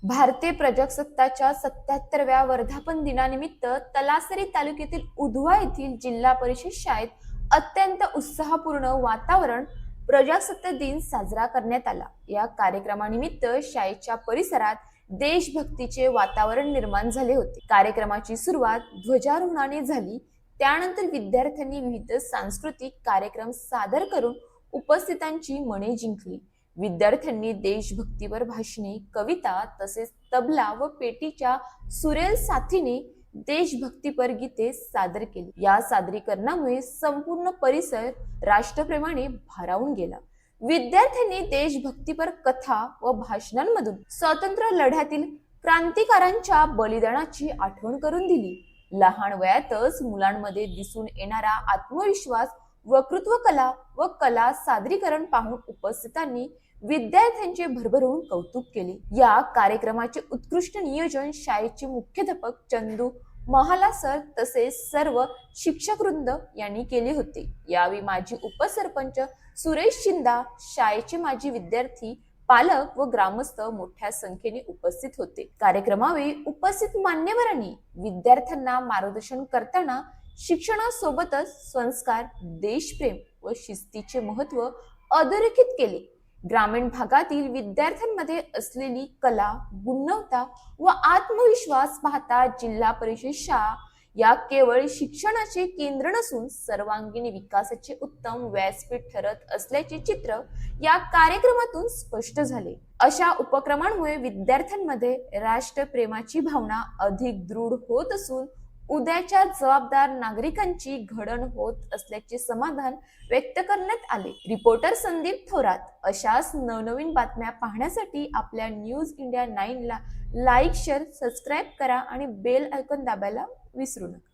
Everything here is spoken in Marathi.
भारतीय प्रजासत्ताकाच्या 77व्या वर्धापन दिनानिमित्त तलासरी तालुक्यातील उधवा येथील जिल्हा परिषद शाळेत अत्यंत उत्साहपूर्ण वातावरण प्रजासत्ताक दिन साजरा करण्यात आला। या कार्यक्रमानिमित्त शाळेच्या परिसरात देशभक्तीचे वातावरण निर्माण झाले होते। कार्यक्रमाची सुरुवात ध्वजारोहणाने झाली। त्यानंतर विद्यार्थ्यांनी विविध सांस्कृतिक कार्यक्रम सादर करून उपस्थितांची मने जिंकली। विद्यार्थ्यांनी देशभक्तीपर भाषणे, कविता तसेच तबला व पेटीच्या सुरेल साथीने देशभक्तीपर गीते सादर केली। या सादरीकरणामुळे संपूर्ण परिसर राष्ट्रप्रेमाने भारावून गेला। विद्यार्थ्यांनी देशभक्तीपर कथा व भाषणांमधून स्वातंत्र्य लढ्यातील क्रांतिकारांच्या बलिदानाची आठवण करून दिली। लहान वयातच मुलांमध्ये दिसून येणारा आत्मविश्वास, वक्तृत्व कला व कला सादरीकरण पाहून उपस्थितांनी विद्यार्थ्यांचे भरभरून कौतुक केले। या कार्यक्रमाचे उत्कृष्ट नियोजन शाळेचे मुख्याध्यापक चंदू महाला सर तसेच सर्व शिक्षक वृंद यांनी केले होते। यावेळी माजी उपसरपंच सुरेश शिंदा, शाळेचे माजी विद्यार्थी, पालक व ग्रामस्थ मोठ्या संख्येने उपस्थित होते। कार्यक्रमावेळी उपस्थित मान्यवरांनी विद्यार्थ्यांना मार्गदर्शन करताना शिक्षणासोबतच संस्कार, देशप्रेम व शिस्तीचे महत्त्व अधोरेखित केले। ग्रामीण भागातील विद्यार्थ्यांमध्ये असलेली कला, गुणवत्ता व आत्मविश्वास पाहता जिल्हा परिषद शाळा या केवळ शिक्षणाचे केंद्र नसून सर्वांगीण विकासाचे उत्तम व्यासपीठ ठरत असल्याचे चित्र या कार्यक्रमातून स्पष्ट झाले। अशा उपक्रमांमुळे विद्यार्थ्यांमध्ये राष्ट्रप्रेमाची भावना अधिक दृढ होत असून उद्याच्या जबाबदार नागरिकांची घडण होत असल्याचे समाधान व्यक्त करण्यात आले। रिपोर्टर संदीप थोरात। अशाच नवनवीन बातम्या पाहण्यासाठी आपल्या न्यूज इंडिया 9 ला लाईक, शेअर, सबस्क्राईब करा आणि बेल आयकॉन दाबायला विसरू नका।